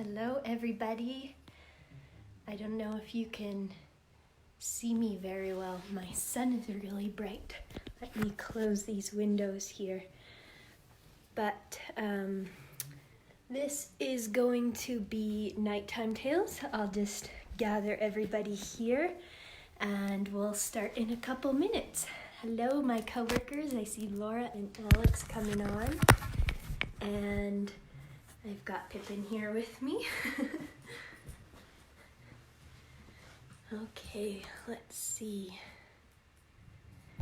Hello everybody. I don't know if you can see me very well. My sun is really bright. Let me close these windows here. But this is going to be Nighttime Tales. I'll just gather everybody here and we'll start in a couple minutes. Hello my coworkers. I see Laura and Alex coming on. And I've got Pippin here with me. Okay, let's see.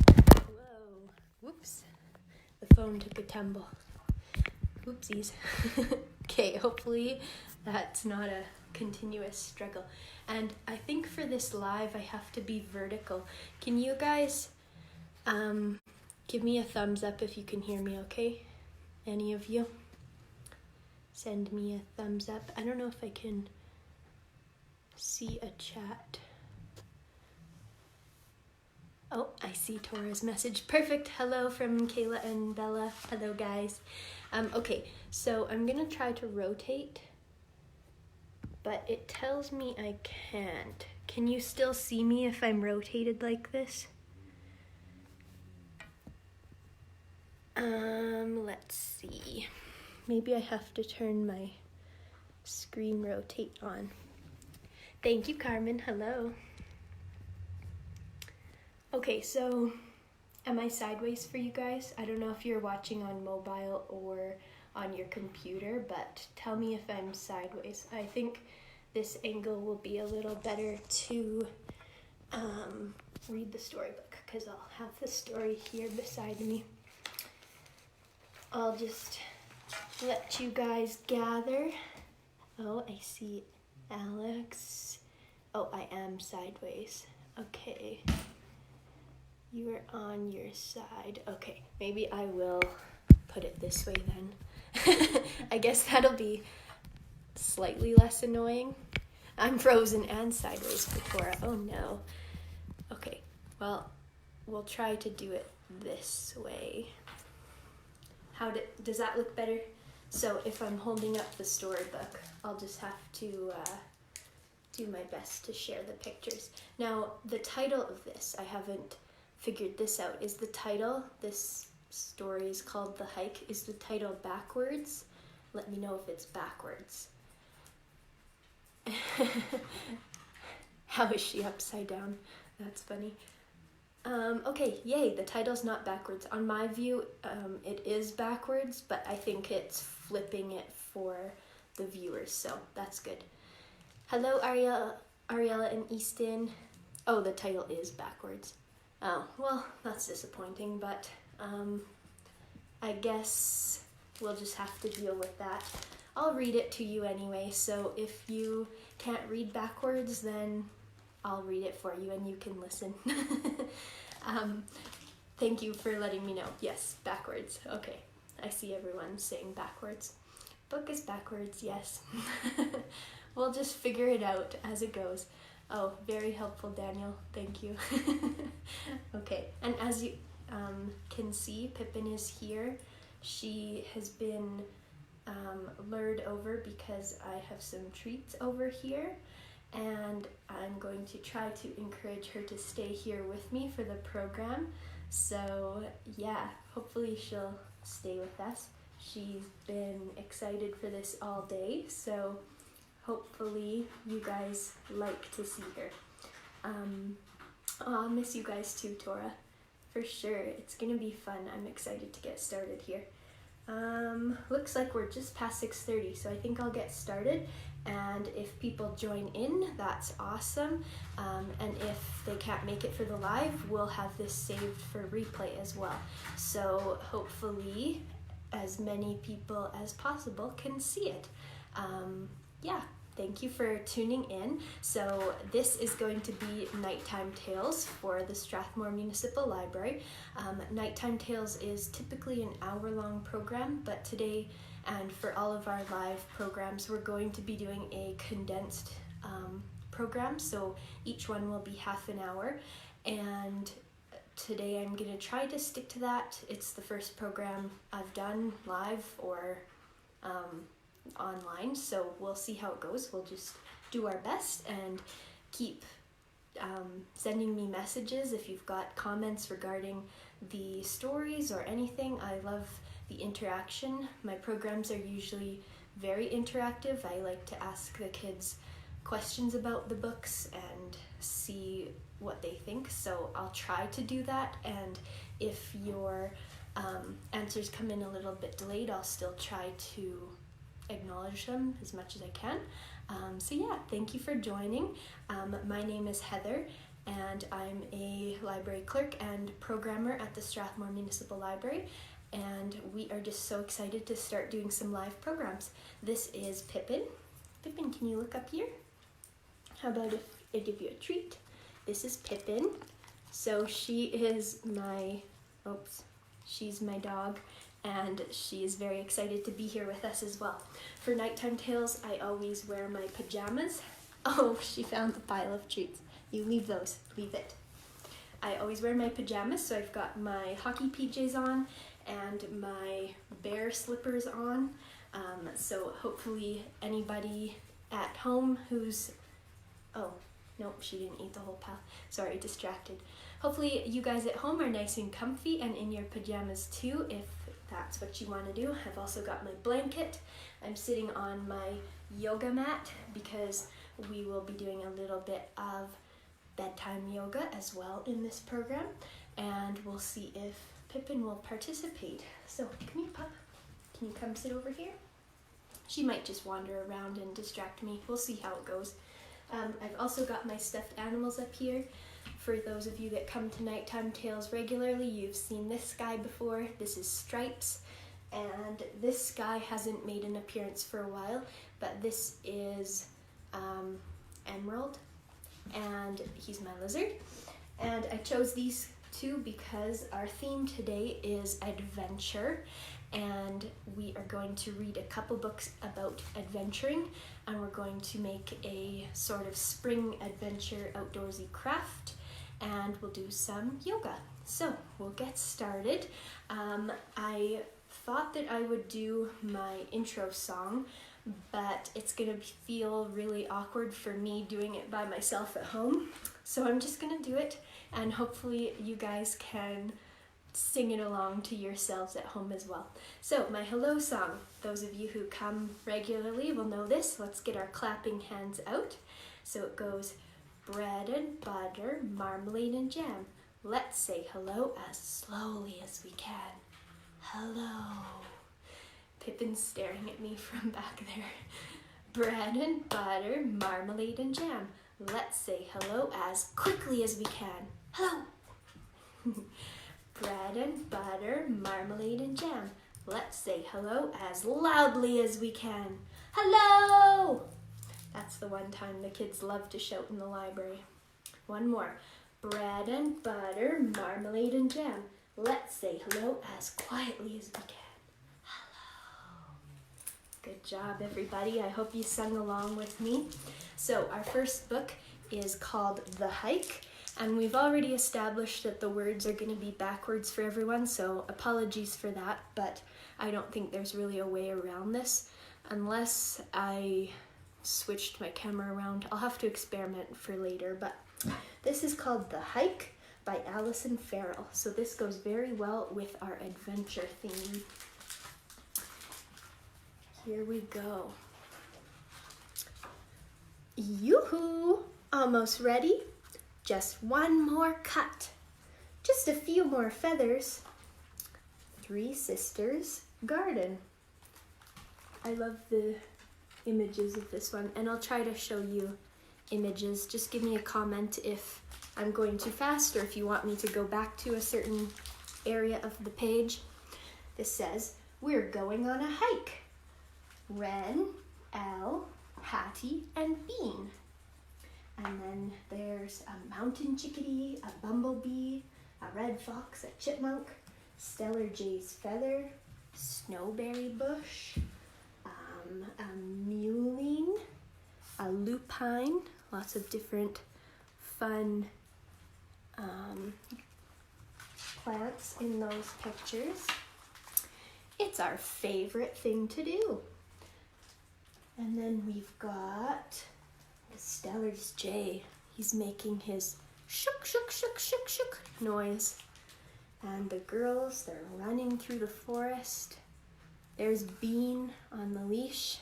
Whoa, whoops. The phone took a tumble. Oopsies. Okay, hopefully that's not a continuous struggle. And I think for this live, I have to be vertical. Can you guys give me a thumbs up if you can hear me, okay? Any of you? Send me a thumbs up. I don't know if I can see a chat. Oh, I see Tora's message. Perfect. Hello from Kayla and Bella. Hello, guys. Okay, so I'm gonna try to rotate, but it tells me I can't. Can you still see me if I'm rotated like this? Let's see. Maybe I have to turn my screen rotate on. Thank you, Carmen. Hello. Okay, so am I sideways for you guys? I don't know if you're watching on mobile or on your computer, but tell me if I'm sideways. I think this angle will be a little better to read the storybook because I'll have the story here beside me. I'll just let you guys gather. Oh, I see Alex. Oh, I am sideways. Okay. You are on your side. Okay, maybe I will put it this way then. I guess that'll be slightly less annoying. I'm frozen and sideways before. Oh no. Okay, well, we'll try to do it this way. Does that look better? So if I'm holding up the storybook, I'll just have to do my best to share the pictures. Now, the title of this, I haven't figured this out. Is the title, this story is called The Hike, is the title backwards? Let me know if it's backwards. How is she upside down? That's funny. Okay, yay, the title's not backwards. On my view, it is backwards, but I think it's flipping it for the viewers, so that's good. Hello, Ariella and Easton. Oh, the title is backwards. Oh, well, that's disappointing, but I guess we'll just have to deal with that. I'll read it to you anyway, so if you can't read backwards, then I'll read it for you and you can listen. Thank you for letting me know. Yes, backwards. Okay, I see everyone saying backwards. Book is backwards, yes. We'll just figure it out as it goes. Oh, very helpful, Daniel. Thank you. Okay, and as you can see, Pippin is here. She has been lured over because I have some treats over here, and I'm going to try to encourage her to stay here with me for the program. So yeah, hopefully she'll stay with us. She's been excited for this all day, so hopefully you guys like to see her. I'll miss you guys too, Tora. For sure, it's gonna be fun. I'm excited to get started here. Looks like we're just past 6:30, so I think I'll get started. And if people join in, that's awesome. And if they can't make it for the live, we'll have this saved for replay as well. So hopefully as many people as possible can see it. Yeah, thank you for tuning in. So this is going to be Nighttime Tales for the Strathmore Municipal Library. Nighttime Tales is typically an hour-long program, but today and for all of our live programs, we're going to be doing a condensed program. So each one will be half an hour. And today I'm going to try to stick to that. It's the first program I've done live or online, so we'll see how it goes. We'll just do our best and keep sending me messages if you've got comments regarding the stories or anything. I love the interaction. My programs are usually very interactive. I like to ask the kids questions about the books and see what they think, so I'll try to do that, and if your answers come in a little bit delayed, I'll still try to acknowledge them as much as I can. So yeah, thank you for joining. My name is Heather, and I'm a library clerk and programmer at the Strathmore Municipal Library, and we are just so excited to start doing some live programs. This is Pippin. Pippin, can you look up here? How about if I give you a treat? This is Pippin. So she is she's my dog, and she is very excited to be here with us as well. For Nighttime Tales, I always wear my pajamas. Oh, she found the pile of treats. You leave those, leave it. I always wear my pajamas, so I've got my hockey PJs on and my bear slippers on. So hopefully anybody at home who's, oh, nope, she didn't eat the whole pile. Sorry, distracted. Hopefully you guys at home are nice and comfy and in your pajamas too, if that's what you want to do. I've also got my blanket. I'm sitting on my yoga mat because we will be doing a little bit of bedtime yoga as well in this program, and we'll see if Pippin will participate. So come here, pup. Can you come sit over here? She might just wander around and distract me. We'll see how it goes. I've also got my stuffed animals up here. For those of you that come to Nighttime Tales regularly, you've seen this guy before. This is Stripes, and this guy hasn't made an appearance for a while, but this is Emerald, and he's my lizard. And I chose these two because our theme today is adventure, and we are going to read a couple books about adventuring, and we're going to make a sort of spring adventure outdoorsy craft, and we'll do some yoga. So we'll get started. I thought that I would do my intro song, but it's gonna feel really awkward for me doing it by myself at home. So I'm just gonna do it, and hopefully you guys can sing it along to yourselves at home as well. So my hello song, those of you who come regularly will know this. Let's get our clapping hands out. So it goes, bread and butter, marmalade and jam. Let's say hello as slowly as we can. Hello. Pippin's staring at me from back there. Bread and butter, marmalade and jam. Let's say hello as quickly as we can. Hello. Bread and butter, marmalade and jam. Let's say hello as loudly as we can. Hello! That's the one time the kids love to shout in the library. One more. Bread and butter, marmalade and jam. Let's say hello as quietly as we can. Hello. Good job, everybody. I hope you sung along with me. So our first book is called The Hike, and we've already established that the words are going to be backwards for everyone, so apologies for that, but I don't think there's really a way around this unless I switched my camera around. I'll have to experiment for later, but this is called The Hike by Alison Farrell. So this goes very well with our adventure theme. Here we go. Yoo-hoo! Almost ready? Just one more cut. Just a few more feathers. Three Sisters Garden. I love the images of this one, and I'll try to show you images. Just give me a comment if I'm going too fast or if you want me to go back to a certain area of the page. This says, we're going on a hike. Wren, Owl, Hattie, and Bean. And then there's a mountain chickadee, a bumblebee, a red fox, a chipmunk, Stellar Jay's feather, snowberry bush, a mullein, a lupine, lots of different fun plants in those pictures. It's our favorite thing to do. And then we've got Stellar's Jay. He's making his shook, shook, shook, shook, shook noise. And the girls, they're running through the forest. There's Bean on the leash.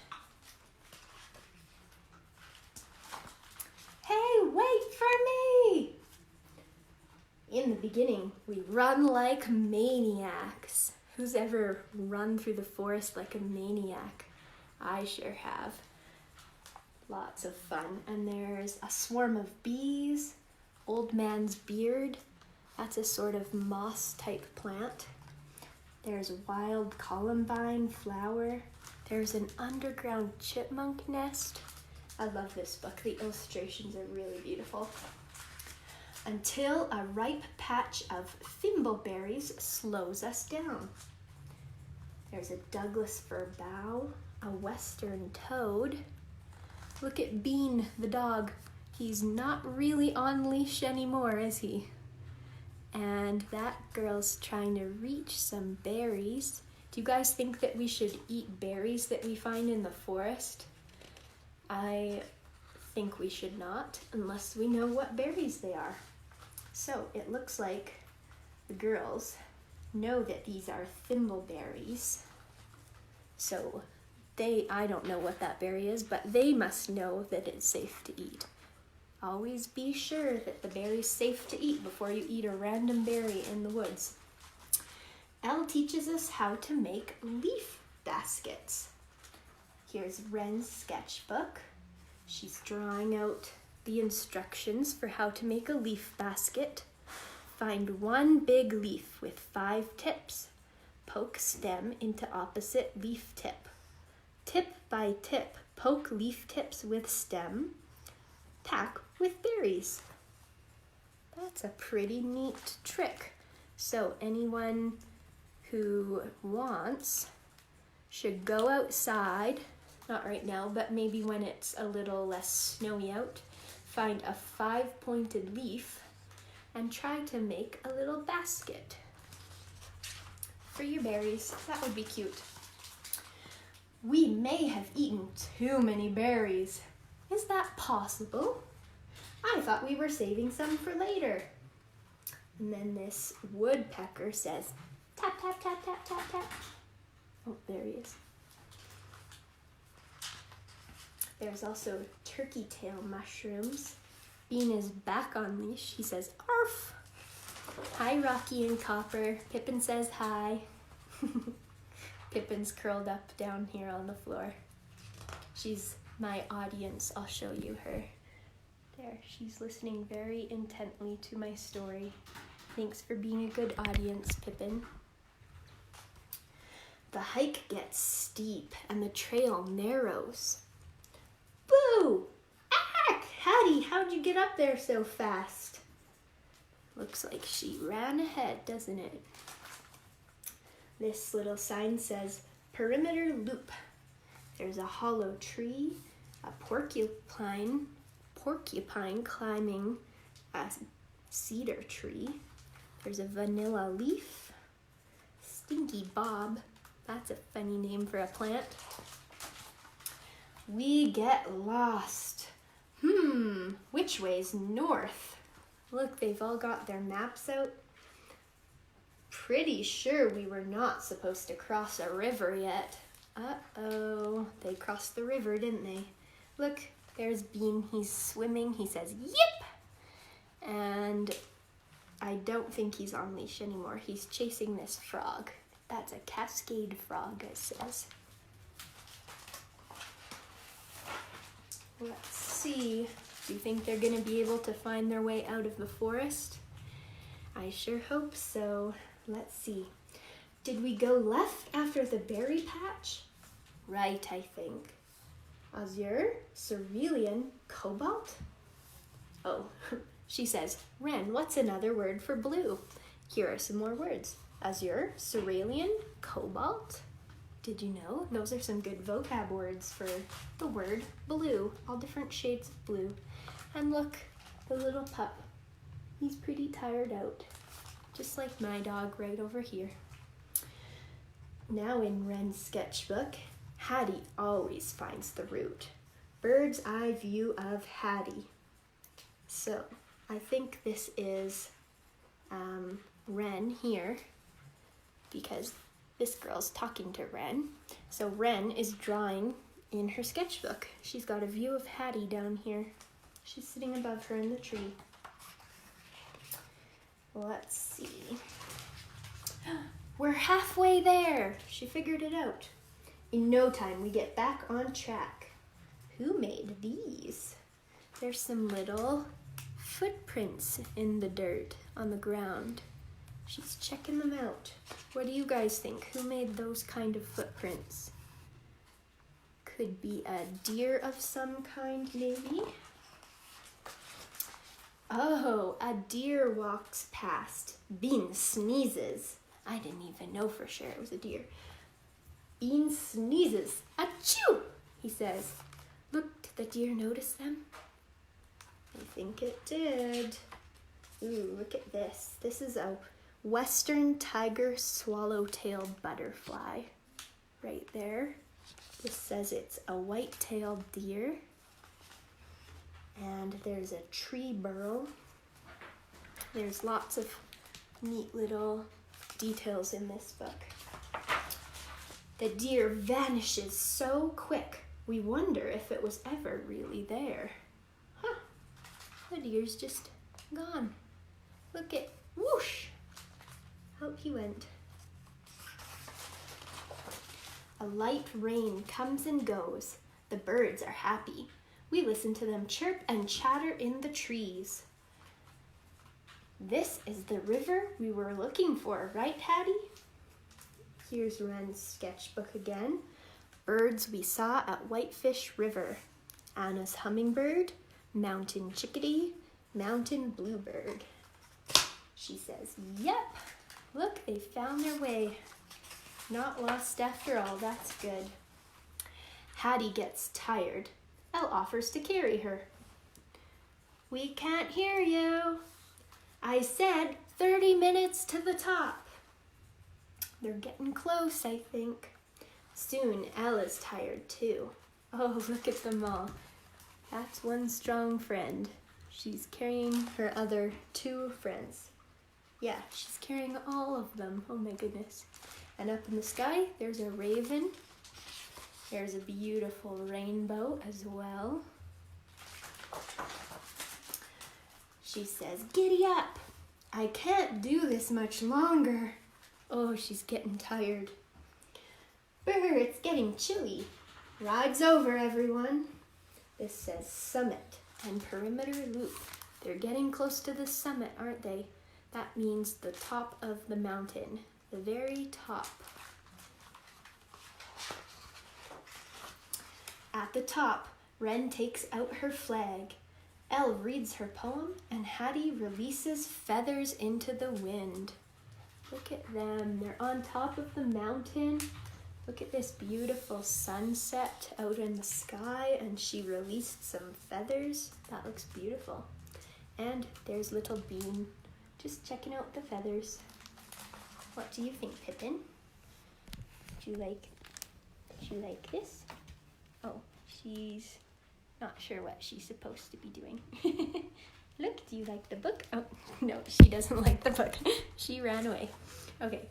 Hey, wait for me! In the beginning, we run like maniacs. Who's ever run through the forest like a maniac? I sure have. Lots of fun. And there's a swarm of bees, old man's beard. That's a sort of moss type plant. There's wild columbine flower. There's an underground chipmunk nest. I love this book. The illustrations are really beautiful. Until a ripe patch of thimbleberries slows us down. There's a Douglas fir bough, a western toad. Look at Bean, the dog. He's not really on leash anymore, is he? And that girl's trying to reach some berries. Do you guys think that we should eat berries that we find in the forest? I think we should not, unless we know what berries they are. So it looks like the girls know that these are thimbleberries. So I don't know what that berry is, but they must know that it's safe to eat. Always be sure that the berry's safe to eat before you eat a random berry in the woods. Elle teaches us how to make leaf baskets. Here's Wren's sketchbook. She's drawing out the instructions for how to make a leaf basket. Find one big leaf with 5 tips. Poke stem into opposite leaf tip. Tip by tip, poke leaf tips with stem. Pack with berries. That's a pretty neat trick. So anyone who wants should go outside, not right now, but maybe when it's a little less snowy out, find a 5-pointed leaf and try to make a little basket for your berries. That would be cute. We may have eaten too many berries. Is that possible? I thought we were saving some for later. And then this woodpecker says, tap, tap, tap, tap, tap, tap. Oh, there he is. There's also turkey tail mushrooms. Bean is back on leash. He says, arf. Hi, Rocky and Copper. Pippin says hi. Pippin's curled up down here on the floor. She's my audience. I'll show you her. There, she's listening very intently to my story. Thanks for being a good audience, Pippin. The hike gets steep and the trail narrows. Boo! Ack! Hattie, how'd you get up there so fast? Looks like she ran ahead, doesn't it? This little sign says, perimeter loop. There's a hollow tree, a porcupine climbing a cedar tree. There's a vanilla leaf, Stinky Bob. That's a funny name for a plant. We get lost. Which way's north? Look, they've all got their maps out. Pretty sure we were not supposed to cross a river yet. Uh-oh, they crossed the river, didn't they? Look, there's Bean, he's swimming, he says, yip! And I don't think he's on leash anymore. He's chasing this frog. That's a cascade frog, it says. Let's see. Do you think they're gonna be able to find their way out of the forest? I sure hope so. Let's see. Did we go left after the berry patch? Right, I think. Azure, cerulean, cobalt? Oh, she says, Wren, what's another word for blue? Here are some more words. Azure, cerulean, cobalt. Did you know? Those are some good vocab words for the word blue. All different shades of blue. And look, the little pup. He's pretty tired out. Just like my dog right over here. Now in Wren's sketchbook, Hattie always finds the route. Bird's eye view of Hattie. So I think this is Wren here, because this girl's talking to Wren. So Wren is drawing in her sketchbook. She's got a view of Hattie down here. She's sitting above her in the tree. Let's see. We're halfway there. She figured it out. In no time, we get back on track. Who made these? There's some little footprints in the dirt on the ground. She's checking them out. What do you guys think? Who made those kind of footprints? Could be a deer of some kind, maybe. Oh, a deer walks past. Bean sneezes. I didn't even know for sure it was a deer. Bean sneezes. Achoo, he says. Look, did the deer notice them? I think it did. Ooh, look at this. This is a western tiger swallowtail butterfly right there. This says it's a white-tailed deer. And there's a tree burrow. There's lots of neat little details in this book. The deer vanishes so quick, we wonder if it was ever really there. Huh, the deer's just gone. Look at, whoosh, out he went. A light rain comes and goes. The birds are happy. We listen to them chirp and chatter in the trees. This is the river we were looking for, right, Hattie? Here's Wren's sketchbook again. Birds we saw at Whitefish River. Anna's hummingbird, mountain chickadee, mountain bluebird. She says, yep, look, they found their way. Not lost after all, that's good. Hattie gets tired. Elle offers to carry her. We can't hear you. I said 30 minutes to the top. They're getting close, I think. Soon, Elle is tired too. Oh, look at them all. That's one strong friend. She's carrying her other two friends. Yeah, she's carrying all of them. Oh my goodness. And up in the sky, there's a raven. There's a beautiful rainbow as well. She says, giddy up. I can't do this much longer. Oh, she's getting tired. Brr, it's getting chilly. Ride's over, everyone. This says summit and perimeter loop. They're getting close to the summit, aren't they? That means the top of the mountain, the very top. At the top, Wren takes out her flag. Elle reads her poem, and Hattie releases feathers into the wind. Look at them. They're on top of the mountain. Look at this beautiful sunset out in the sky, and she released some feathers. That looks beautiful. And there's little Bean just checking out the feathers. What do you think, Pippin? Do you like this? Oh, she's not sure what she's supposed to be doing. Look, do you like the book? Oh, no, she doesn't like the book. She ran away. Okay.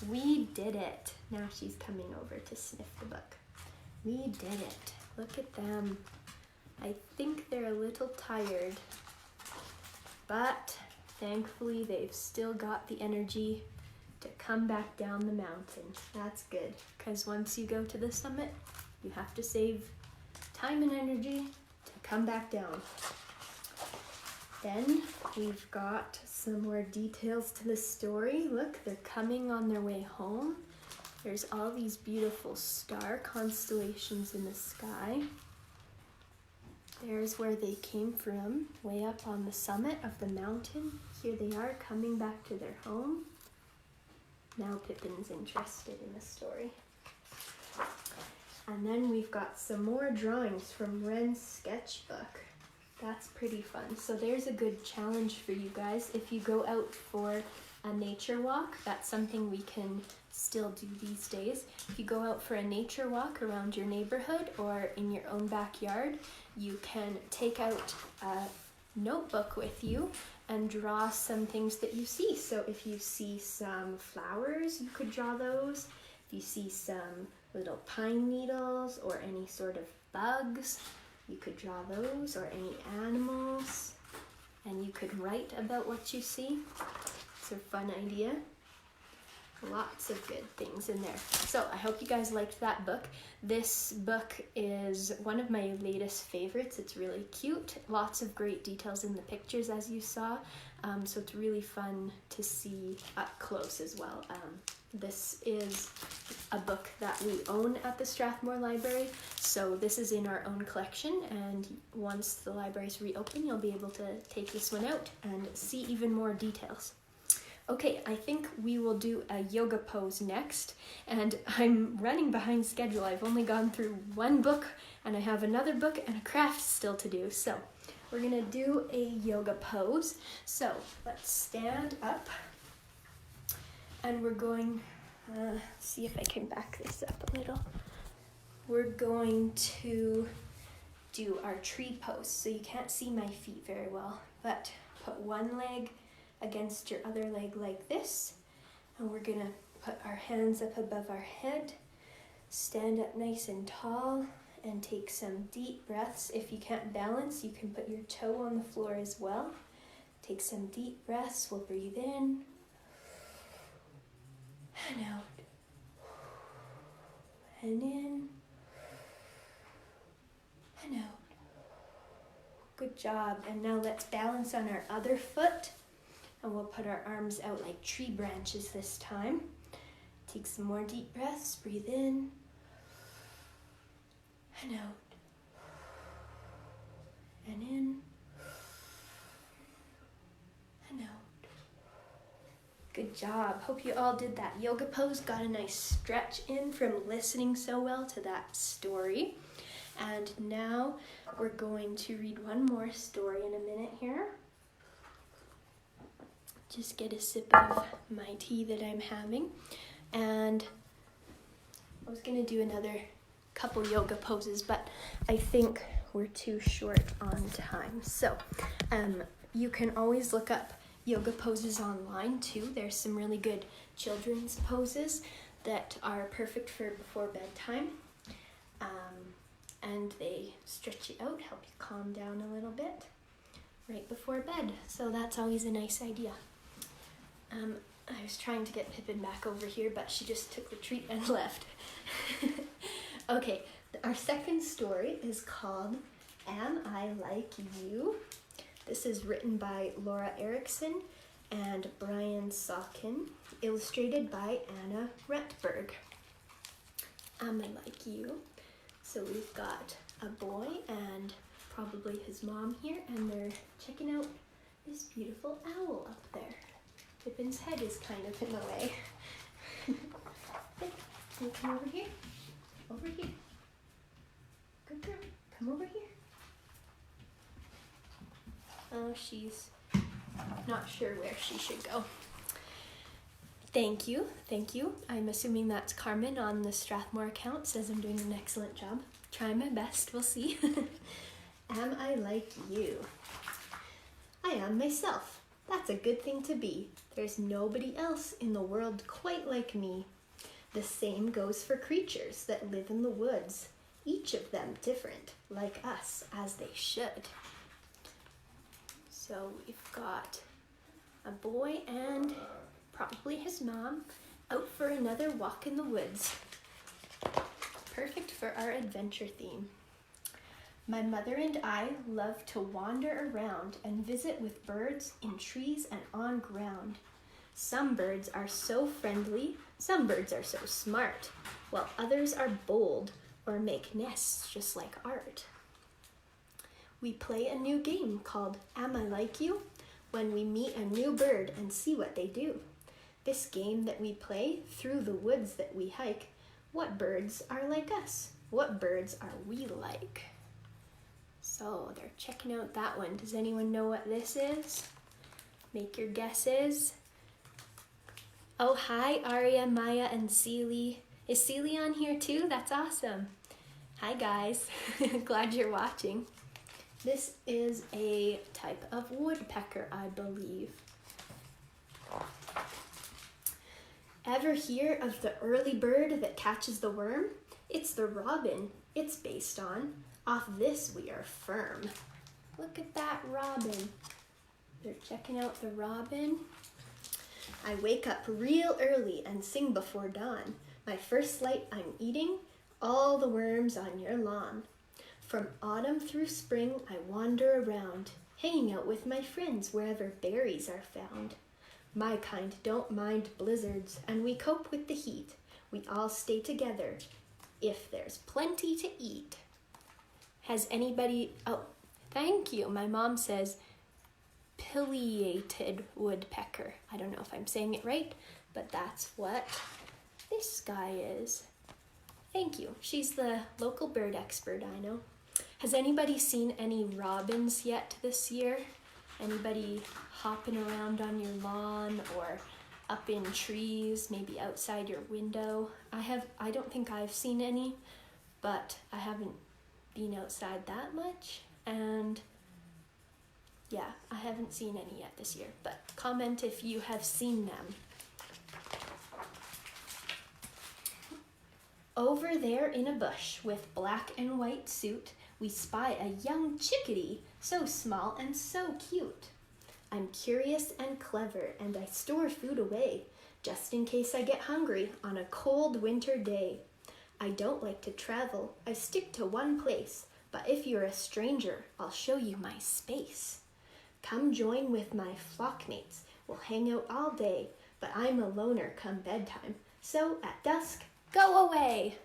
We did it. Now she's coming over to sniff the book. We did it. Look at them. I think they're a little tired, but thankfully they've still got the energy to come back down the mountain. That's good, because once you go to the summit, you have to save time and energy to come back down. Then we've got some more details to the story. Look, they're coming on their way home. There's all these beautiful star constellations in the sky. There's where they came from, way up on the summit of the mountain. Here they are coming back to their home. Now Pippin's interested in the story. And then we've got some more drawings from Wren's sketchbook. That's pretty fun. So there's a good challenge for you guys. If you go out for a nature walk. That's something we can still do these days. If you go out for a nature walk around your neighborhood or in your own backyard, you can take out a notebook with you and draw some things that you see. So if you see some flowers, you could draw those. If you see some little pine needles or any sort of bugs, you could draw those, or any animals, and you could write about what you see. It's a fun idea. Lots of good things in there. So I hope you guys liked that book. This book is one of my latest favorites. It's really cute. Lots of great details in the pictures, as you saw. So it's really fun to see up close as well. This is a book that we own at the Strathmore Library. So this is in our own collection, and once the libraries reopen, you'll be able to take this one out and see even more details. Okay, I think we will do a yoga pose next, and I'm running behind schedule. I've only gone through one book, and I have another book and a craft still to do. So we're gonna do a yoga pose. So let's stand up, and we're going, see if I can back this up a little. We're going to do our tree pose. So you can't see my feet very well, but put one leg against your other leg like this, and we're gonna put our hands up above our head, stand up nice and tall, and take some deep breaths. If you can't balance, you can put your toe on the floor as well. Take some deep breaths. We'll breathe in and out, and in and out. Good job. And now let's balance on our other foot. And we'll put our arms out like tree branches this time. Take some more deep breaths. Breathe in and out. And in and out. Good job. Hope you all did that yoga pose. Got a nice stretch in from listening so well to that story. And now we're going to read one more story in a minute here. Just get a sip of my tea that I'm having. And I was gonna do another couple yoga poses, but I think we're too short on time. So you can always look up yoga poses online too. There's some really good children's poses that are perfect for before bedtime. And they stretch you out, help you calm down a little bit right before bed. So that's always a nice idea. I was trying to get Pippin back over here, but she just took the treat and left. Okay, our second story is called Am I Like You? This is written by Laura Erickson and Brian Sawkin, illustrated by Anna Retberg. Am I Like You? So we've got a boy and probably his mom here, and they're checking out this beautiful owl up there. Pippin's head is kind of in the way. Hey, can you come over here? Over here. Good girl. Come over here. Oh, she's not sure where she should go. Thank you. I'm assuming that's Carmen on the Strathmore account. Says I'm doing an excellent job. Trying my best, we'll see. Am I like you? I am myself. That's a good thing to be. There's nobody else in the world quite like me. The same goes for creatures that live in the woods, each of them different, like us, as they should. So we've got a boy and probably his mom out for another walk in the woods. Perfect for our adventure theme. My mother and I love to wander around and visit with birds in trees and on ground. Some birds are so friendly, some birds are so smart, while others are bold or make nests just like art. We play a new game called Am I Like You? When we meet a new bird and see what they do. This game that we play through the woods that we hike, what birds are like us? What birds are we like? So they're checking out that one. Does anyone know what this is? Make your guesses. Oh, hi, Aria, Maya, and Celie. Is Celie on here too? That's awesome. Hi, guys. Glad you're watching. This is a type of woodpecker, I believe. Ever hear of the early bird that catches the worm? It's the robin. It's based on, off this we are firm. Look at that robin. They're checking out the robin. I wake up real early and sing before dawn. My first light I'm eating, all the worms on your lawn. From autumn through spring I wander around, hanging out with my friends wherever berries are found. My kind don't mind blizzards, and we cope with the heat. We all stay together if there's plenty to eat. Has anybody, oh, thank you. My mom says pileated woodpecker. I don't know if I'm saying it right, but that's what this guy is. Thank you. She's the local bird expert, I know. Has anybody seen any robins yet this year? Anybody hopping around on your lawn or up in trees, maybe outside your window? I don't think I've seen any, but I haven't been outside that much, and yeah, I haven't seen any yet this year, but comment if you have seen them. Over there in a bush with black and white suit, we spy a young chickadee, so small and so cute. I'm curious and clever, and I store food away, just in case I get hungry on a cold winter day. I don't like to travel, I stick to one place, but if you're a stranger, I'll show you my space. Come join with my flockmates, we'll hang out all day, but I'm a loner come bedtime, so at dusk, go away.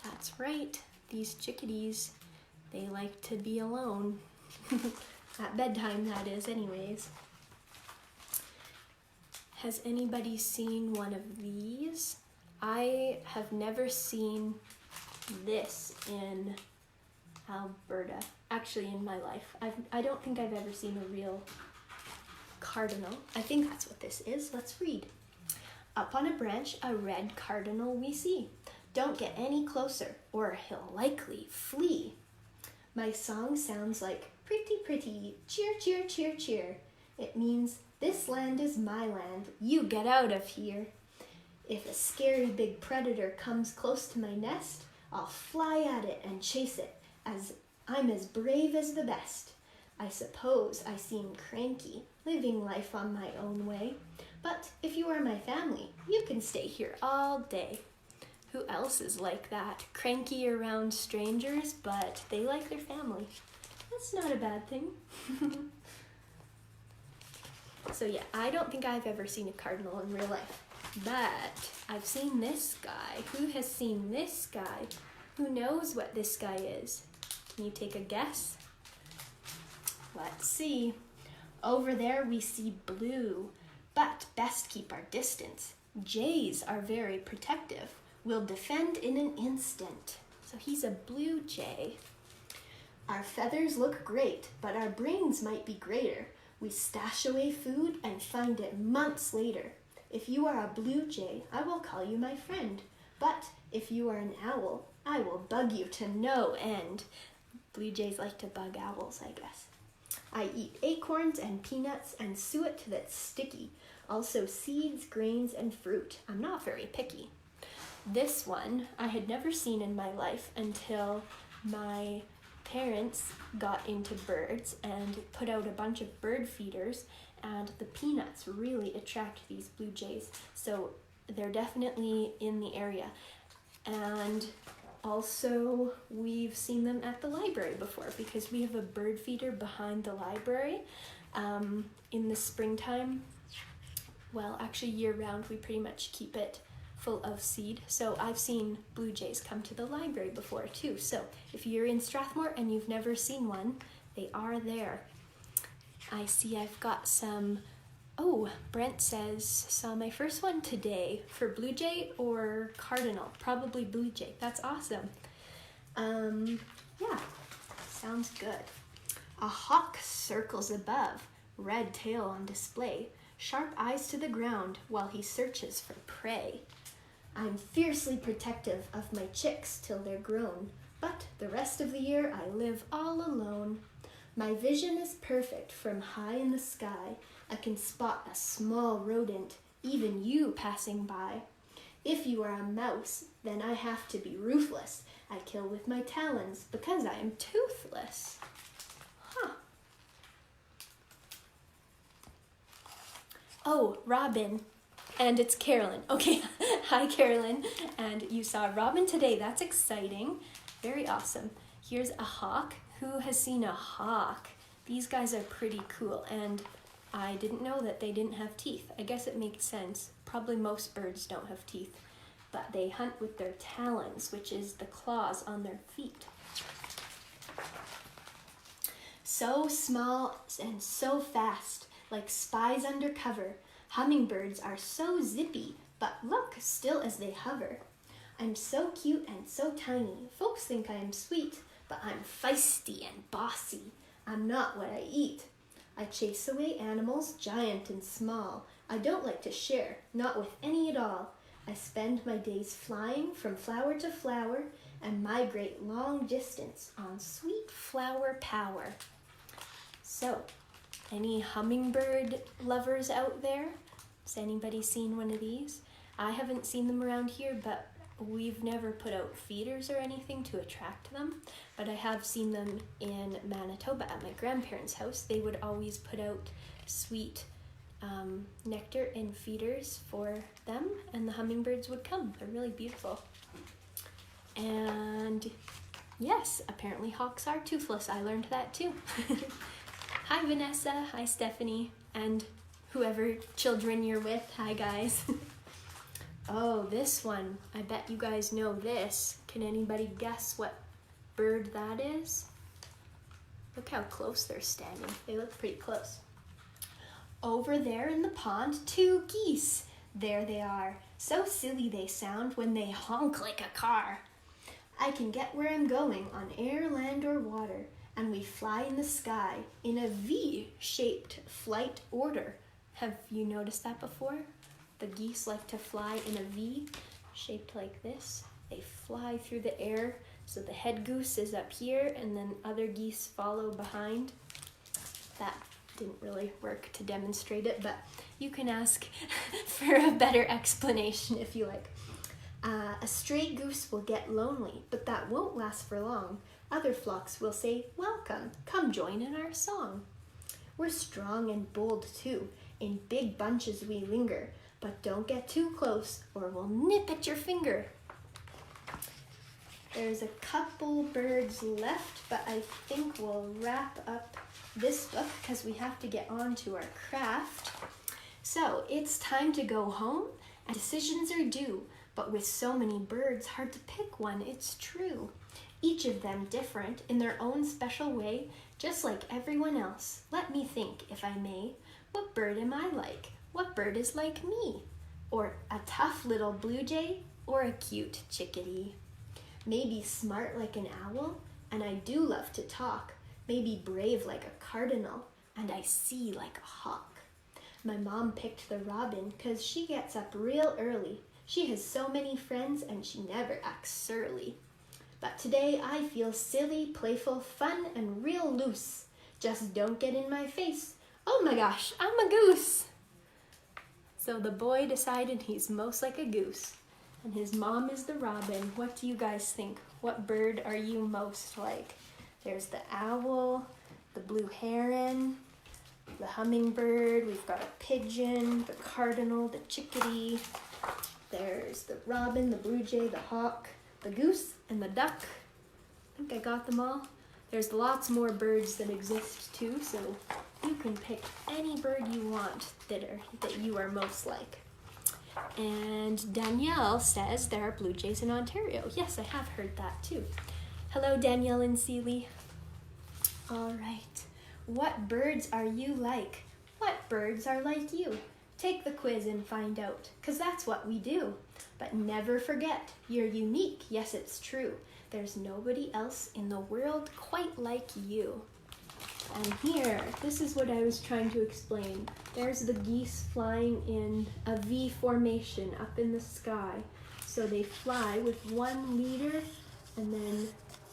That's right, these chickadees, they like to be alone. At bedtime, that is, anyways. Has anybody seen one of these? I have never seen this in Alberta, actually in my life. I don't think I've ever seen a real cardinal. I think that's what this is. Let's read. Up on a branch, a red cardinal we see. Don't get any closer, or he'll likely flee. My song sounds like pretty, pretty, cheer, cheer, cheer, cheer. It means this land is my land, you get out of here. If a scary big predator comes close to my nest, I'll fly at it and chase it, as I'm as brave as the best. I suppose I seem cranky, living life on my own way, but if you are my family, you can stay here all day. Who else is like that? Cranky around strangers, but they like their family. That's not a bad thing. So yeah, I don't think I've ever seen a cardinal in real life, but I've seen this guy. Who has seen this guy? Who knows what this guy is? Can you take a guess? Let's see. Over there we see blue, but best keep our distance. Jays are very protective. We'll defend in an instant. So he's a blue jay. Our feathers look great, but our brains might be greater. We stash away food and find it months later. If you are a blue jay, I will call you my friend. But if you are an owl, I will bug you to no end. Blue jays like to bug owls, I guess. I eat acorns and peanuts and suet that's sticky. Also seeds, grains, and fruit. I'm not very picky. This one I had never seen in my life until my parents got into birds and put out a bunch of bird feeders, and the peanuts really attract these blue jays. So they're definitely in the area. And also we've seen them at the library before because we have a bird feeder behind the library. In the springtime, well, actually year round, we pretty much keep it full of seed. So I've seen blue jays come to the library before too. So if you're in Strathmore and you've never seen one, they are there. I see I've got some, oh, Brent says, saw my first one today for blue jay or cardinal, probably blue jay. That's awesome. Yeah, sounds good. A hawk circles above, red tail on display. sharp eyes to the ground while he searches for prey. I'm fiercely protective of my chicks till they're grown, but the rest of the year I live all alone. My vision is perfect from high in the sky. I can spot a small rodent, even you passing by. If you are a mouse, then I have to be ruthless. I kill with my talons because I am toothless. Oh, Robin. And it's Carolyn. Okay, hi Carolyn. And you saw Robin today. That's exciting. Very awesome. Here's a hawk. Who has seen a hawk? These guys are pretty cool. And I didn't know that they didn't have teeth. I guess it makes sense. Probably most birds don't have teeth. But they hunt with their talons, which is the claws on their feet. So small and so fast, like spies under cover. Hummingbirds are so zippy, but look, still as they hover. I'm so cute and so tiny. Folks think I am sweet, but I'm feisty and bossy. I'm not what I eat. I chase away animals, giant and small. I don't like to share, not with any at all. I spend my days flying from flower to flower and migrate long distance on sweet flower power. So, any hummingbird lovers out there? Has anybody seen one of these? I haven't seen them around here, but we've never put out feeders or anything to attract them. But I have seen them in Manitoba at my grandparents' house. They would always put out sweet nectar and feeders for them, and the hummingbirds would come. They're really beautiful. And yes, apparently hawks are toothless. I learned that too. Hi Vanessa, hi Stephanie, and whoever children you're with, hi guys. Oh, this one, I bet you guys know this. Can anybody guess what bird that is? Look how close they're standing. They look pretty close. Over there in the pond, 2 geese. There they are. So silly they sound when they honk like a car. I can get where I'm going on air, land, or water, and we fly in the sky in a V-shaped flight order. Have you noticed that before? The geese like to fly in a V shaped like this. They fly through the air, so the head goose is up here and then other geese follow behind. That didn't really work to demonstrate it, but you can ask for a better explanation if you like. A stray goose will get lonely, but that won't last for long. Other flocks will say, welcome, come join in our song. We're strong and bold too. In big bunches we linger, but don't get too close or we'll nip at your finger. There's a couple birds left, but I think we'll wrap up this book because we have to get on to our craft. So it's time to go home and decisions are due, but with so many birds, hard to pick one, it's true. Each of them different in their own special way, just like everyone else. Let me think, if I may. What bird am I like? What bird is like me? Or a tough little blue jay, or a cute chickadee? Maybe smart like an owl, and I do love to talk. Maybe brave like a cardinal, and I see like a hawk. My mom picked the robin 'cause she gets up real early. She has so many friends and she never acts surly. But today I feel silly, playful, fun, and real loose. Just don't get in my face. Oh my gosh, I'm a goose. So the boy decided he's most like a goose, and his mom is the robin. What do you guys think? What bird are you most like? There's the owl, the blue heron, the hummingbird, we've got a pigeon, the cardinal, the chickadee. There's the robin, the blue jay, the hawk, the goose, and the duck. I think I got them all. There's lots more birds that exist too, so you can pick any bird you want that you are most like. And Danielle says there are blue jays in Ontario. Yes, I have heard that too. Hello, Danielle and Seeley. All right. What birds are you like? What birds are like you? Take the quiz and find out, 'cause that's what we do. But never forget, you're unique. Yes, it's true. There's nobody else in the world quite like you. And here, this is what I was trying to explain. There's the geese flying in a V formation up in the sky. So they fly with one leader and then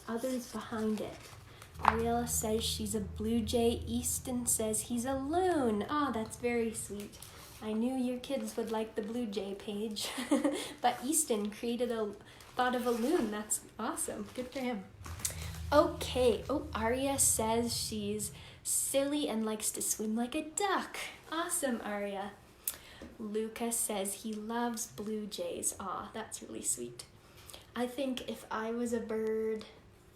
others behind it. Ariella says she's a blue jay. Easton says he's a loon. Oh, that's very sweet. I knew your kids would like the blue jay page. But Easton thought of a loon. That's awesome. Good for him. Okay. Oh, Aria says she's silly and likes to swim like a duck. Awesome, Aria. Lucas says he loves blue jays. Aw, that's really sweet. I think if I was a bird,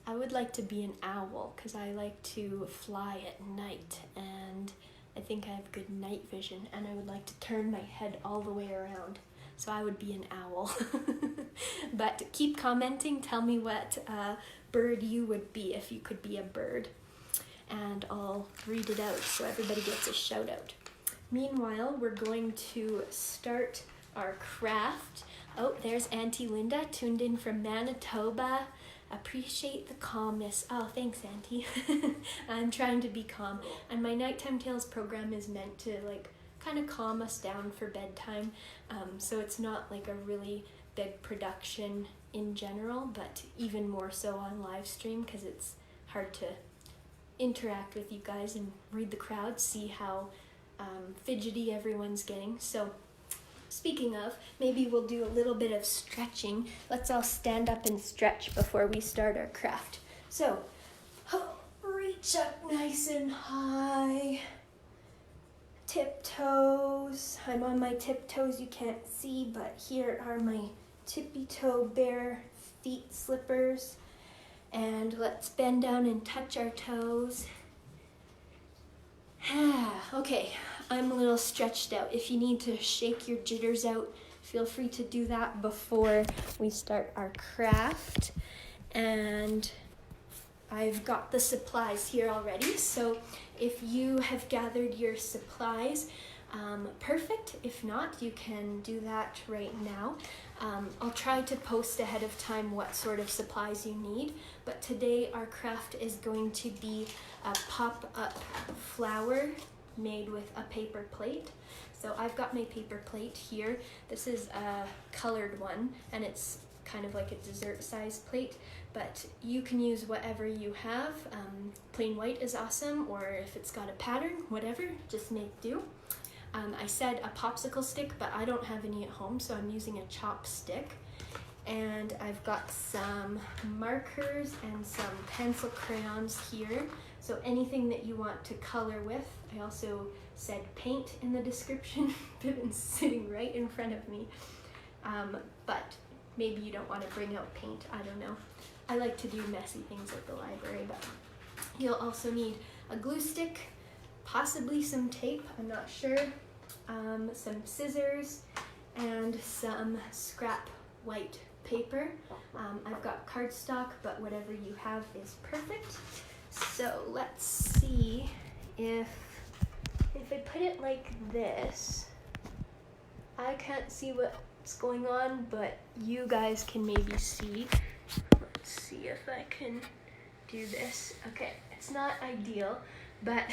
I would like to be an owl because I like to fly at night, and I think I have good night vision, and I would like to turn my head all the way around. So I would be an owl. But keep commenting. Tell me what bird you would be if you could be a bird. And I'll read it out so everybody gets a shout out. Meanwhile, we're going to start our craft. Oh, there's Auntie Linda tuned in from Manitoba. Appreciate the calmness. Oh, thanks, Auntie. I'm trying to be calm. And my Nighttime Tales program is meant to kind of calm us down for bedtime. So it's not like a really big production in general, but even more so on live stream because it's hard to interact with you guys and read the crowd, see how fidgety everyone's getting. So speaking of, maybe we'll do a little bit of stretching. Let's all stand up and stretch before we start our craft. So, reach up nice and high. Tiptoes. I'm on my tiptoes, you can't see, but here are my tippy toe bare feet slippers. And let's bend down and touch our toes. Okay, I'm a little stretched out. If you need to shake your jitters out, feel free to do that before we start our craft. And I've got the supplies here already, so if you have gathered your supplies, perfect. If not, you can do that right now. I'll try to post ahead of time what sort of supplies you need, but today our craft is going to be a pop-up flower made with a paper plate. So I've got my paper plate here. This is a colored one, and it's kind of like a dessert size plate, but you can use whatever you have. Plain white is awesome, or if it's got a pattern, whatever, just make do. I said a popsicle stick, but I don't have any at home, so I'm using a chopstick. And I've got some markers and some pencil crayons here. So anything that you want to color with. I also said paint in the description. Pippin's sitting right in front of me. But maybe you don't want to bring out paint, I don't know. I like to do messy things at the library, but you'll also need a glue stick, possibly some tape, I'm not sure, some scissors, and some scrap white paper. I've got cardstock, but whatever you have is perfect. So let's see if I put it like this, I can't see what's going on, but you guys can maybe see. Let's see if I can do this. Okay, it's not ideal, but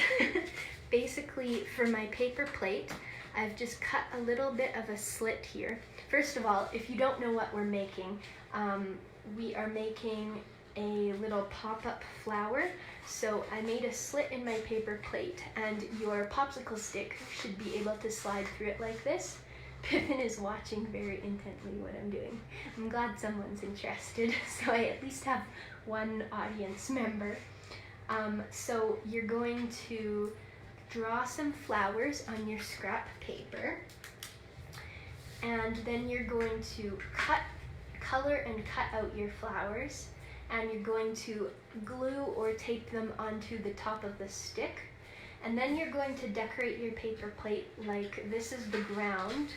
basically for my paper plate, I've just cut a little bit of a slit here. First of all, if you don't know what we're making, we are making a little pop-up flower. So I made a slit in my paper plate, and your popsicle stick should be able to slide through it like this. Pippin is watching very intently what I'm doing. I'm glad someone's interested, so I at least have one audience member. So you're going to draw some flowers on your scrap paper, and then you're going to color and cut out your flowers, and you're going to glue or tape them onto the top of the stick, and then you're going to decorate your paper plate like this is the ground,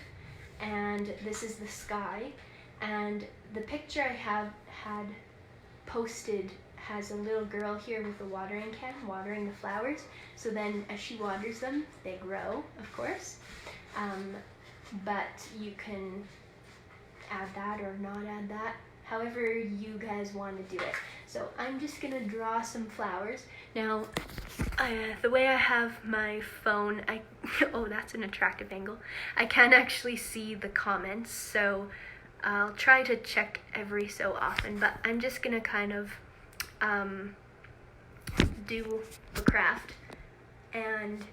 and this is the sky, and the picture I had posted has a little girl here with a watering can watering the flowers. So then as she waters them, they grow, of course. But you can add that or not add that, however you guys want to do it. So I'm just gonna draw some flowers. Now, The way I have my phone, oh, that's an attractive angle. I can't actually see the comments, so I'll try to check every so often, but I'm just gonna kind of do the craft and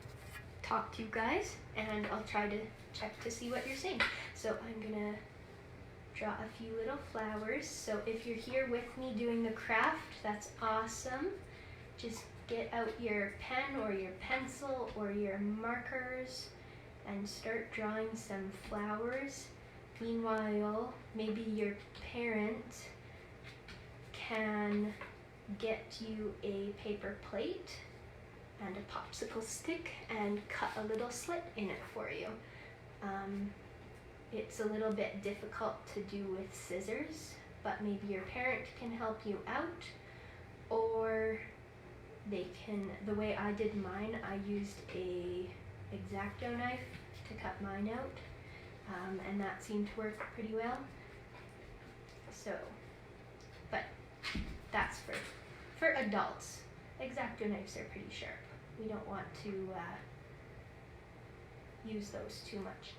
talk to you guys, and I'll try to check to see what you're saying. So I'm gonna draw a few little flowers. So if you're here with me doing the craft, that's awesome. Just get out your pen or your pencil or your markers and start drawing some flowers. Meanwhile, maybe your parent can get you a paper plate and a popsicle stick and cut a little slit in it for you. It's a little bit difficult to do with scissors, but maybe your parent can help you out, or they can, the way I did mine, I used a X-Acto knife to cut mine out, and that seemed to work pretty well. So, but that's for adults. X-Acto knives are pretty sharp. We don't want to use those too much.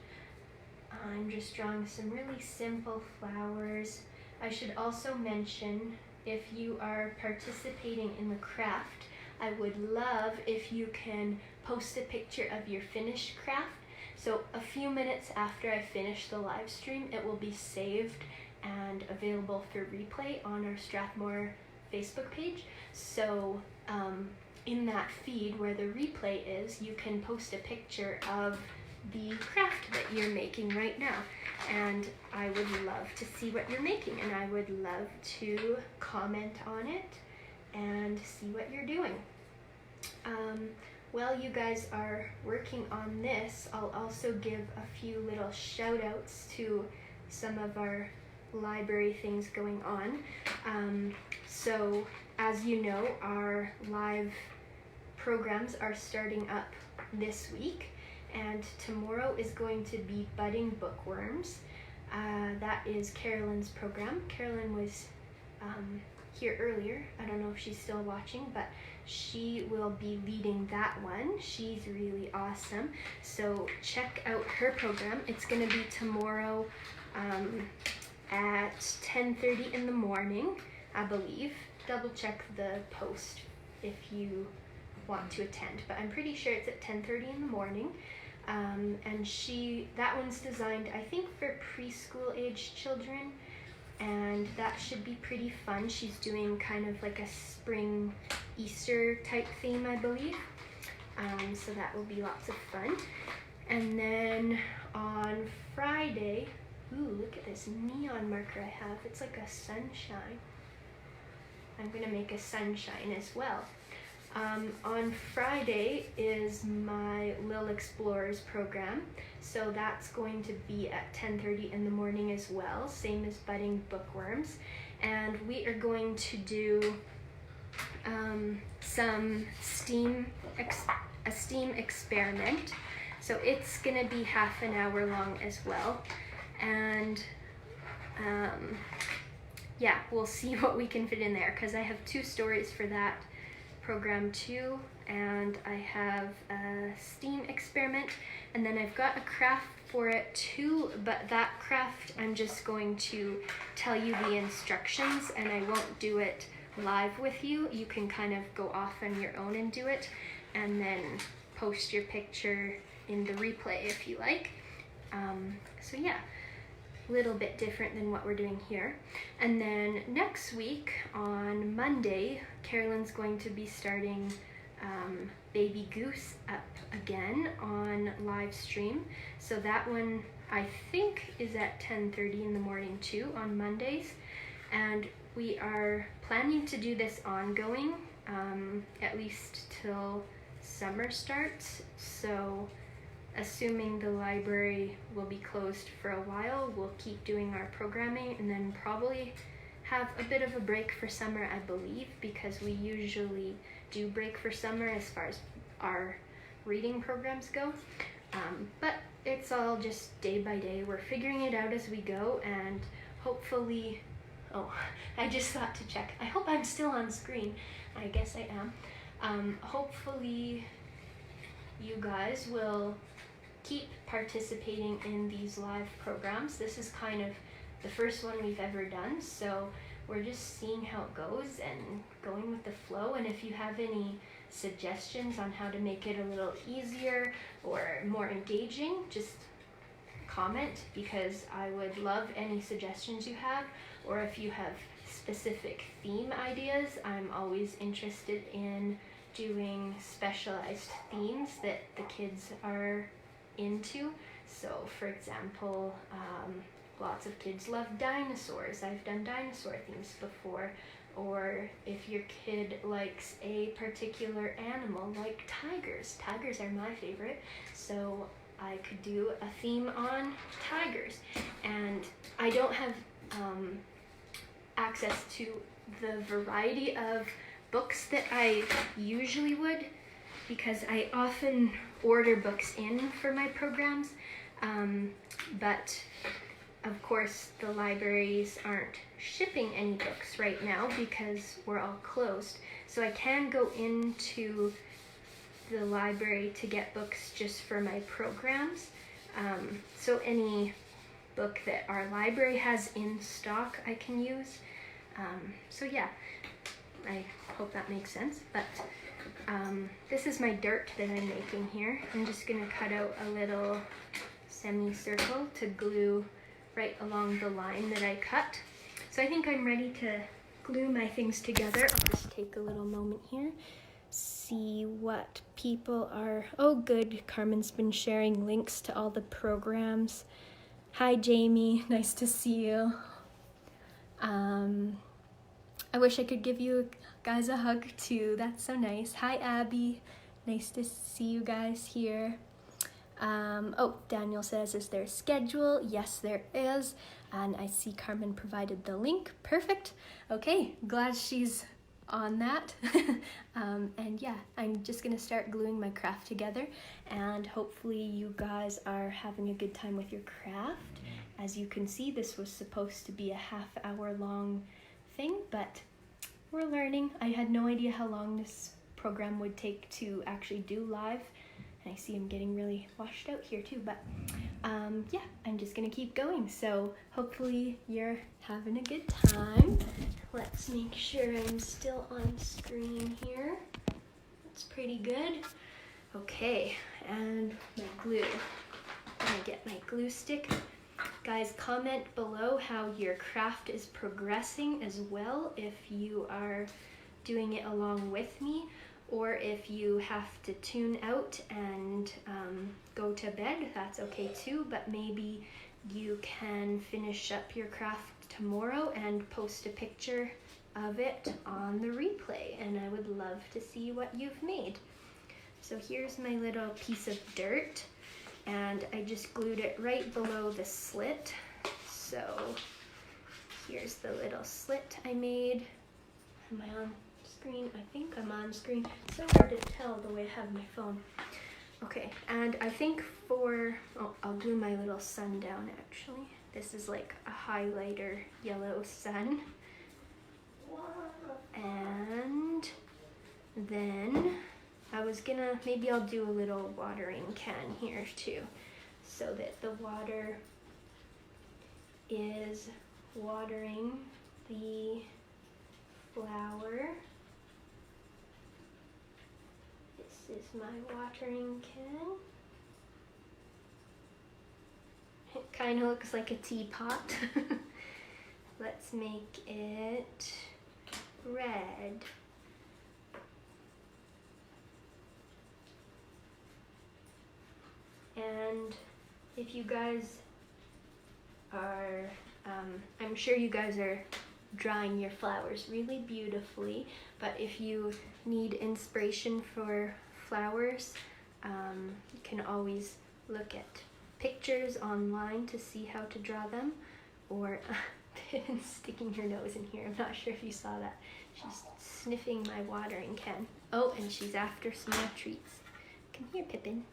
I'm just drawing some really simple flowers. I should also mention, if you are participating in the craft, I would love if you can post a picture of your finished craft. So a few minutes after I finish the live stream, it will be saved and available for replay on our Strathmore Facebook page. So in that feed where the replay is, you can post a picture of the craft that you're making right now, and I would love to see what you're making, and I would love to comment on it and see what you're doing. While you guys are working on this, I'll also give a few little shout outs to some of our library things going on. So as you know, our live programs are starting up this week, and tomorrow is going to be Budding Bookworms. That is Carolyn's program. Carolyn was here earlier. I don't know if she's still watching, but she will be leading that one. She's really awesome. So check out her program. It's going to be tomorrow at 10:30 in the morning, I believe. Double check the post if you want to attend, but I'm pretty sure it's at 10:30 in the morning. And that one's designed, I think, for preschool age children, and that should be pretty fun. She's doing kind of like a spring Easter type theme, I believe. So that will be lots of fun. And then on Friday, ooh, look at this neon marker I have. It's like a sunshine. I'm gonna make a sunshine as well. On Friday is my Lil Explorers program, so that's going to be at 10:30 in the morning as well, same as Budding Bookworms, and we are going to do some a STEAM experiment. So it's gonna be half an hour long as well, and yeah, we'll see what we can fit in there, because I have 2 stories for that program too, and I have a STEAM experiment, and then I've got a craft for it too, but that craft I'm just going to tell you the instructions, and I won't do it live with you. You can kind of go off on your own and do it, and then post your picture in the replay if you like. So yeah, a little bit different than what we're doing here. And then next week on Monday, Carolyn's going to be starting Baby Goose up again on live stream. So that one I think is at 10:30 in the morning too on Mondays. And we are planning to do this ongoing, at least till summer starts. So assuming the library will be closed for a while, we'll keep doing our programming, and then probably have a bit of a break for summer, I believe, because we usually do break for summer as far as our reading programs go. But it's all just day by day. We're figuring it out as we go, and hopefully, oh, I just thought to check. I hope I'm still on screen. I guess I am. Hopefully you guys will keep participating in these live programs. This is kind of the first one we've ever done, so we're just seeing how it goes and going with the flow. And if you have any suggestions on how to make it a little easier or more engaging, just comment, because I would love any suggestions you have. Or if you have specific theme ideas, I'm always interested in doing specialized themes that the kids are into. So for example, lots of kids love dinosaurs. I've done dinosaur themes before. Or if your kid likes a particular animal, like tigers. Tigers are my favorite, so I could do a theme on tigers. And I don't have access to the variety of books that I usually would, because I often order books in for my programs, but of course the libraries aren't shipping any books right now because we're all closed. So I can go into the library to get books just for my programs. So any book that our library has in stock I can use. So yeah, I hope that makes sense. But this is my dirt that I'm making here. I'm just gonna cut out a little semicircle to glue right along the line that I cut. So I think I'm ready to glue my things together. I'll just take a little moment here, see what people are. Oh good, Carmen's been sharing links to all the programs. Hi Jamie, nice to see you. I wish I could give you guys a hug too, that's so nice. Hi Abby, nice to see you guys here. Oh, Daniel says, is there a schedule? Yes, there is. And I see Carmen provided the link. Perfect. Okay, glad she's on that. And yeah, I'm just gonna start gluing my craft together, and hopefully you guys are having a good time with your craft. As you can see, this was supposed to be a half-hour long thing, but we're learning. I had no idea how long this program would take to actually do live. And I see I'm getting really washed out here too, but yeah, I'm just gonna keep going. So hopefully you're having a good time. Let's make sure I'm still on screen here. That's pretty good. Okay, and my glue. I'm gonna get my glue stick. Guys, comment below how your craft is progressing as well, if you are doing it along with me, or if you have to tune out and go to bed, that's okay too, but maybe you can finish up your craft tomorrow and post a picture of it on the replay, and I would love to see what you've made. So here's my little piece of dirt, and I just glued it right below the slit. So here's the little slit I made. Am I on screen? I think I'm on screen. It's so hard to tell the way I have my phone. Okay, and I think for, oh, I'll glue my little sun down actually. This is like a highlighter yellow sun. And then I was gonna, maybe I'll do a little watering can here too, so that the water is watering the flower. This is my watering can. It kind of looks like a teapot. Let's make it red. And if you guys are, I'm sure you guys are drawing your flowers really beautifully, but if you need inspiration for flowers, you can always look at pictures online to see how to draw them, or Pippin's sticking her nose in here. I'm not sure if you saw that. She's sniffing my watering can. Oh, and she's after some more treats. Come here, Pippin.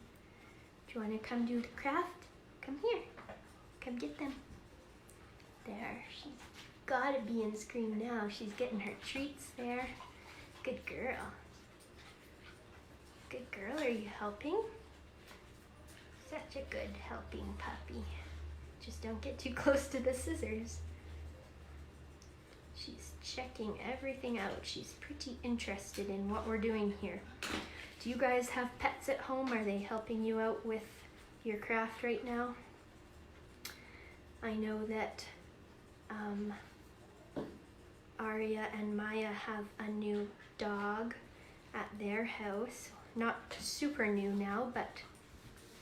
Do you want to come do the craft? Come here. Come get them. There. She's gotta be in screen now. She's getting her treats there. Good girl. Good girl, are you helping? Such a good helping puppy. Just don't get too close to the scissors. She's checking everything out. She's pretty interested in what we're doing here. Do you guys have pets at home? Are they helping you out with your craft right now? I know that Aria and Maya have a new dog at their house. Not super new now, but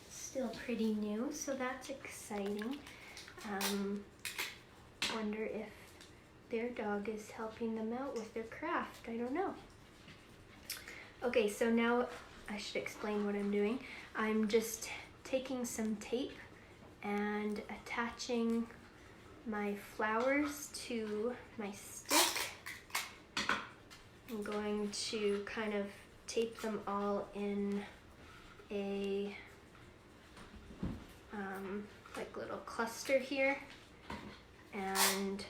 still pretty new, so that's exciting. Wonder if their dog is helping them out with their craft. I don't know. Okay, so now I should explain what I'm doing. I'm just taking some tape and attaching my flowers to my stick. I'm going to kind of tape them all in a like little cluster here, and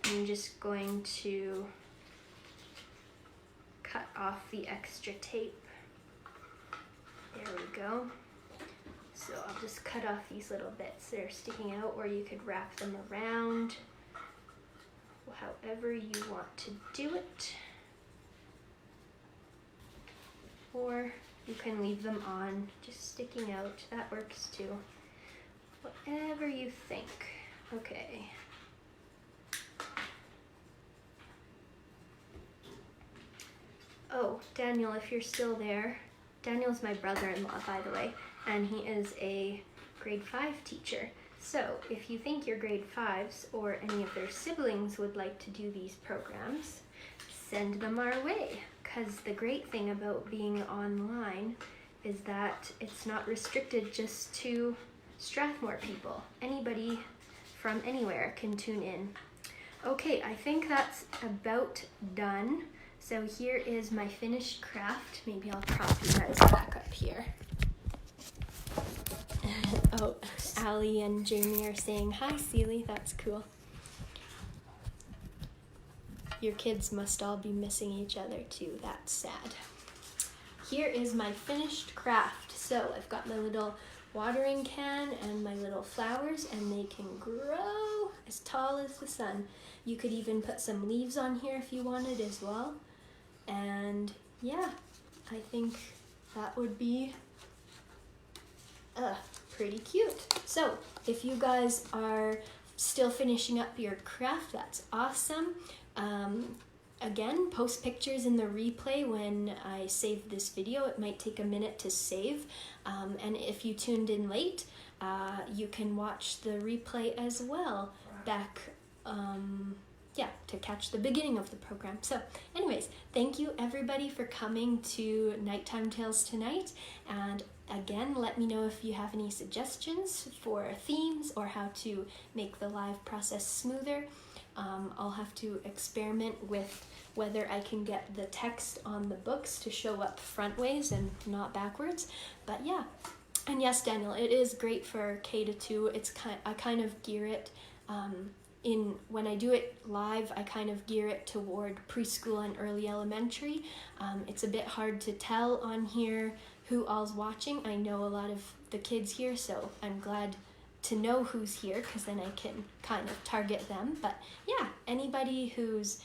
I'm just going to cut off the extra tape. There we go. So I'll just cut off these little bits that are sticking out, or you could wrap them around, however you want to do it. Or you can leave them on, just sticking out. That works too. Whatever you think. Okay. Oh, Daniel, if you're still there. Daniel's my brother-in-law, by the way, and he is a grade 5 teacher. So if you think your grade 5s or any of their siblings would like to do these programs, send them our way. Because the great thing about being online is that it's not restricted just to Strathmore people. Anybody from anywhere can tune in. Okay, I think that's about done. So here is my finished craft. Maybe I'll prop you guys back up here. Oh, Allie and Jamie are saying, hi, Seely, that's cool. Your kids must all be missing each other too, that's sad. Here is my finished craft. So I've got my little watering can and my little flowers, and they can grow as tall as the sun. You could even put some leaves on here if you wanted as well. And yeah, I think that would be pretty cute. So if you guys are still finishing up your craft, that's awesome. Again, post pictures in the replay when I save this video. It might take a minute to save. And if you tuned in late, you can watch the replay as well back, to catch the beginning of the program. So anyways, thank you everybody for coming to Nighttime Tales tonight. And again, let me know if you have any suggestions for themes or how to make the live process smoother. I'll have to experiment with whether I can get the text on the books to show up front ways and not backwards. But yeah, and yes, Daniel, it is great for K-2. I kind of gear it when I do it live, I kind of gear it toward preschool and early elementary. It's a bit hard to tell on here who all's watching. I know a lot of the kids here, so I'm glad to know who's here, because then I can kind of target them. But yeah, anybody who's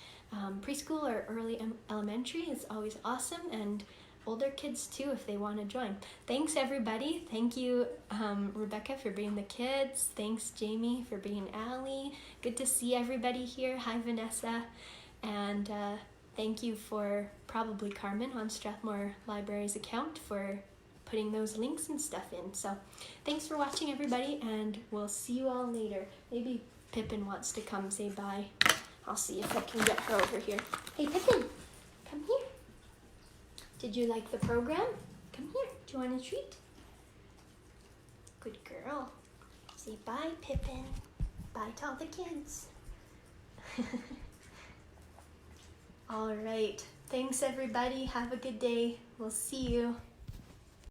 preschool or early elementary is always awesome, and older kids too if they want to join. Thanks everybody. Thank you Rebecca for being the kids. Thanks Jamie for being Allie. Good to see everybody here. Hi Vanessa. And thank you for probably Carmen on Strathmore Library's account for putting those links and stuff in. So thanks for watching everybody, and we'll see you all later. Maybe Pippin wants to come say bye. I'll see if I can get her over here. Hey Pippin, come here. Did you like the program? Come here. Do you want a treat? Good girl. Say bye, Pippin. Bye to all the kids. All right. Thanks, everybody. Have a good day. We'll see you.